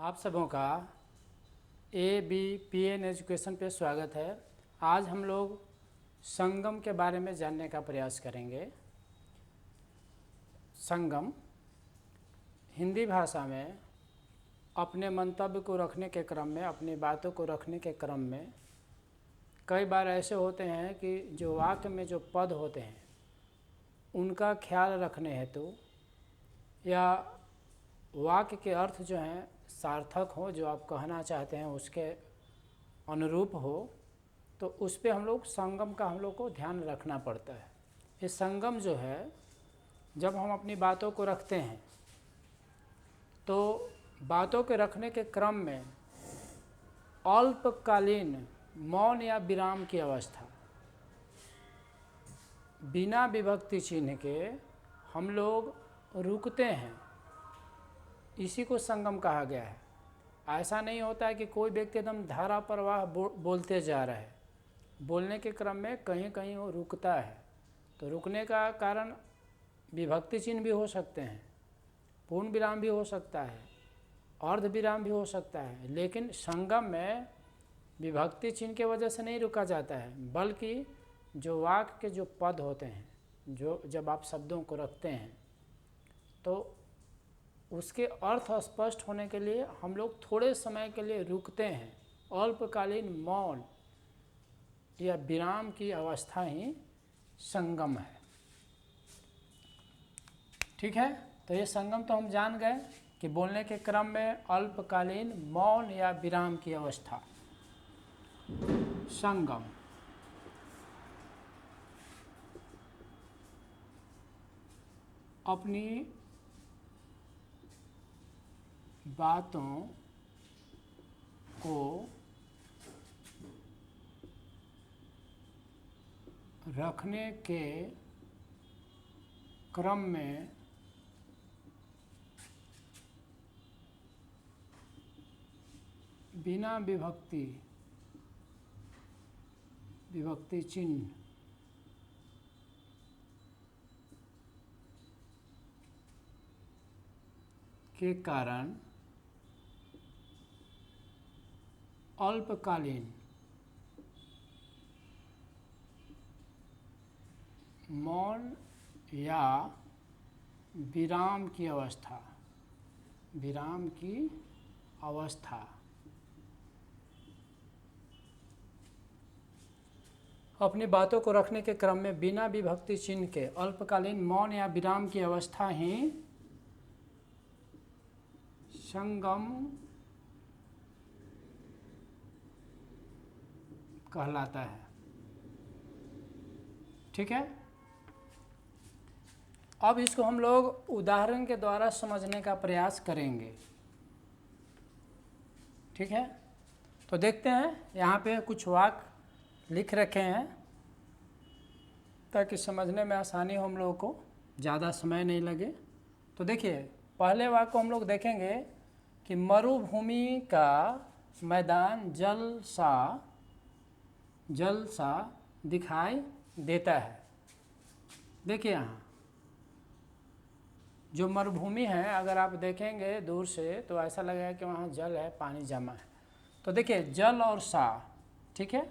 आप सबों का ABPN एजुकेशन पे स्वागत है। आज हम लोग संगम के बारे में जानने का प्रयास करेंगे। संगम हिंदी भाषा में अपने मंतव्य को रखने के क्रम में, अपनी बातों को रखने के क्रम में कई बार ऐसे होते हैं कि जो वाक्य में जो पद होते हैं उनका ख्याल रखने हेतु या वाक्य के अर्थ जो हैं सार्थक हो, जो आप कहना चाहते हैं उसके अनुरूप हो, तो उस पे हम लोग संगम का हम लोग को ध्यान रखना पड़ता है। ये संगम जो है, जब हम अपनी बातों को रखते हैं तो बातों के रखने के क्रम में अल्पकालीन मौन या विराम की अवस्था, बिना विभक्ति चिन्ह के हम लोग रुकते हैं, इसी को संगम कहा गया है। ऐसा नहीं होता है कि कोई व्यक्ति एकदम धारा प्रवाह बोलते जा रहा है, बोलने के क्रम में कहीं कहीं वो रुकता है। तो रुकने का कारण विभक्ति चिन्ह भी हो सकते हैं, पूर्ण विराम भी हो सकता है, अर्ध विराम भी हो सकता है, लेकिन संगम में विभक्ति चिन्ह के वजह से नहीं रुका जाता है, बल्कि जो वाक्य के जो पद होते हैं, जो जब आप शब्दों को रखते हैं तो उसके अर्थ स्पष्ट होने के लिए हम लोग थोड़े समय के लिए रुकते हैं। अल्पकालीन मौन या विराम की अवस्था ही संगम है। ठीक है, तो ये संगम तो हम जान गए कि बोलने के क्रम में अल्पकालीन मौन या विराम की अवस्था संगम। अपनी बातों को रखने के क्रम में बिना विभक्ति चिन्ह के कारण अल्पकालीन मौन या विराम की अवस्था अपनी बातों को रखने के क्रम में बिना विभक्ति चिन्ह के अल्पकालीन मौन या विराम की अवस्था ही संगम कहलाता है। ठीक है, अब इसको हम लोग उदाहरण के द्वारा समझने का प्रयास करेंगे। ठीक है, तो देखते हैं, यहाँ पे कुछ वाक्य लिख रखे हैं ताकि समझने में आसानी हो, हम लोगों को ज़्यादा समय नहीं लगे। तो देखिए, पहले वाक्य को हम लोग देखेंगे कि मरुभूमि का मैदान जल सा दिखाई देता है। देखिए, यहाँ जो मरुभूमि है, अगर आप देखेंगे दूर से तो ऐसा लगेगा कि वहाँ जल है, पानी जमा है। तो देखिए, जल और सा, ठीक है,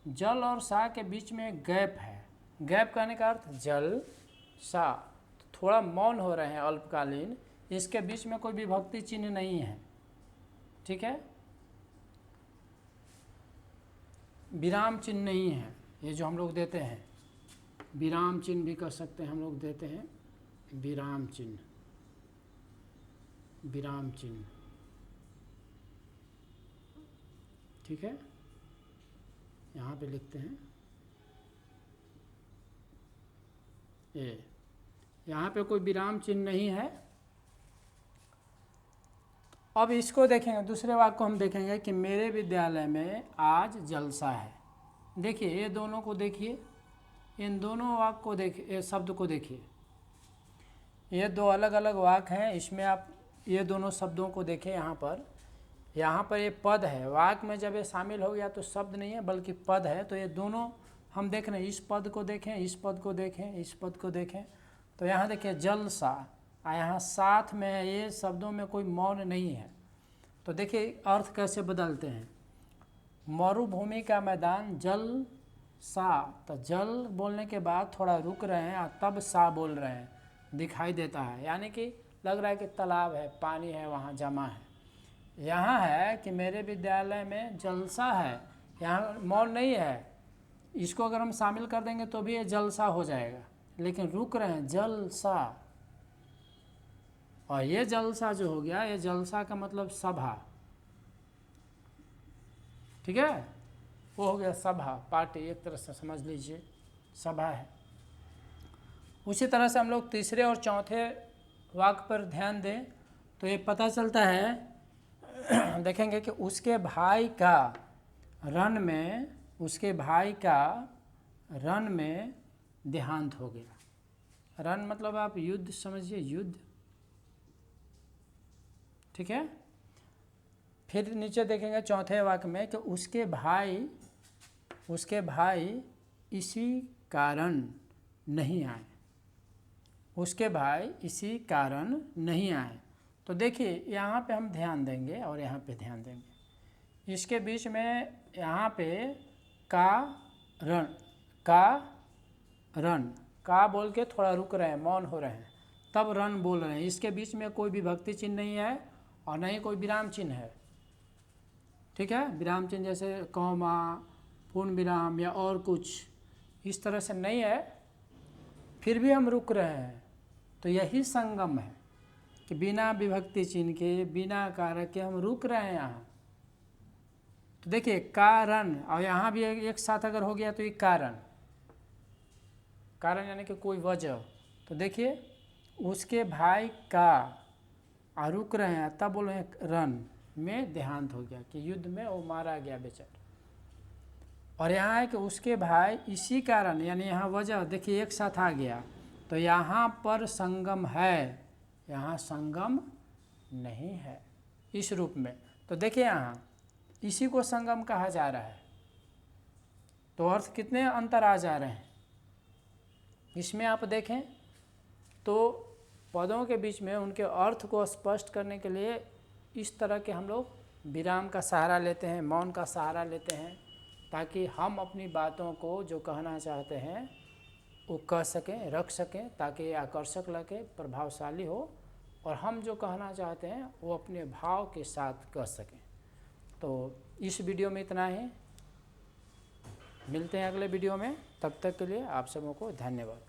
जल और सा के बीच में गैप है। गैप कहने का अर्थ जल सा, तो थोड़ा मौन हो रहे हैं अल्पकालीन, इसके बीच में कोई विभक्ति चिन्ह नहीं है। ठीक है, विराम चिन्ह नहीं है, ये जो हम लोग देते हैं, विराम चिन्ह भी कर सकते हैं, हम लोग देते हैं विराम चिन्ह। ठीक है, यहाँ पे लिखते हैं ये, यहाँ पे कोई विराम चिन्ह नहीं है। अब इसको देखेंगे, दूसरे वाक्य को हम देखेंगे कि मेरे विद्यालय में आज जलसा है। देखिए, ये दोनों को देखिए, इन दोनों वाक्य को देखिए, शब्द को देखिए, ये दो अलग अलग वाक्य हैं। इसमें आप ये दोनों शब्दों को देखें। यहाँ पर ये पद है। वाक्य में जब ये शामिल हो गया तो शब्द नहीं है बल्कि पद है। तो ये दोनों हम देख रहे हैं, इस पद को देखें, इस पद को देखें, इस पद को देखें। तो यहाँ देखिए जलसा, यहाँ साथ में है, ये शब्दों में कोई मौन नहीं है। तो देखिए अर्थ कैसे बदलते हैं। मरुभूमि का मैदान जल सा, तो जल बोलने के बाद थोड़ा रुक रहे हैं और तब सा बोल रहे हैं, दिखाई देता है, यानी कि लग रहा है कि तालाब है, पानी है वहाँ जमा है। यहाँ है कि मेरे विद्यालय में जलसा है, यहाँ मौन नहीं है, इसको अगर हम शामिल कर देंगे तो भी ये जलसा हो जाएगा, लेकिन रुक रहे हैं जलसा। और ये जलसा जो हो गया, ये जलसा का मतलब सभा, ठीक है, वो हो गया सभा, पार्टी, एक तरह से समझ लीजिए सभा है। उसी तरह से हम लोग तीसरे और चौथे वाक्य पर ध्यान दें तो ये पता चलता है देखेंगे कि उसके भाई का रन में देहांत हो गया। रन मतलब आप युद्ध समझिए, युद्ध, ठीक है। फिर नीचे देखेंगे चौथे वाक्य में कि उसके भाई इसी कारण नहीं आए, उसके भाई इसी कारण नहीं आए। तो देखिए यहाँ पे हम ध्यान देंगे और यहाँ पे ध्यान देंगे, इसके बीच में यहाँ पे का बोल के थोड़ा रुक रहे हैं, मौन हो रहे हैं, तब रन बोल रहे हैं। इसके बीच में कोई विभक्ति चिन्ह नहीं है और नहीं कोई विराम चिन्ह है, ठीक है। विराम चिन्ह जैसे कॉमा, पूर्ण विराम या और कुछ इस तरह से नहीं है, फिर भी हम रुक रहे हैं। तो यही संगम है कि बिना विभक्ति चिन्ह के, बिना कारक के हम रुक रहे हैं यहाँ। तो देखिए कारण, और यहाँ भी एक साथ अगर हो गया तो ये कारण यानी कि कोई वजह। तो देखिए उसके भाई का और रुक रहे हैं, तब बोल रहे हैं रन में देहांत हो गया, कि युद्ध में वो मारा गया बेचारा। और यहाँ है कि उसके भाई इसी कारण, यानी यहाँ वजह, देखिए एक साथ आ गया, तो यहाँ पर संगम है, यहाँ संगम नहीं है इस रूप में। तो देखिए यहाँ इसी को संगम कहा जा रहा है। तो अर्थ कितने अंतर आ जा रहे हैं इसमें, आप देखें तो पदों के बीच में उनके अर्थ को स्पष्ट करने के लिए इस तरह के हम लोग विराम का सहारा लेते हैं, मौन का सहारा लेते हैं, ताकि हम अपनी बातों को जो कहना चाहते हैं वो कह सकें, रख सकें, ताकि आकर्षक लगे, प्रभावशाली हो, और हम जो कहना चाहते हैं वो अपने भाव के साथ कह सकें। तो इस वीडियो में इतना ही, मिलते हैं अगले वीडियो में, तब तक के लिए आप सबों को धन्यवाद।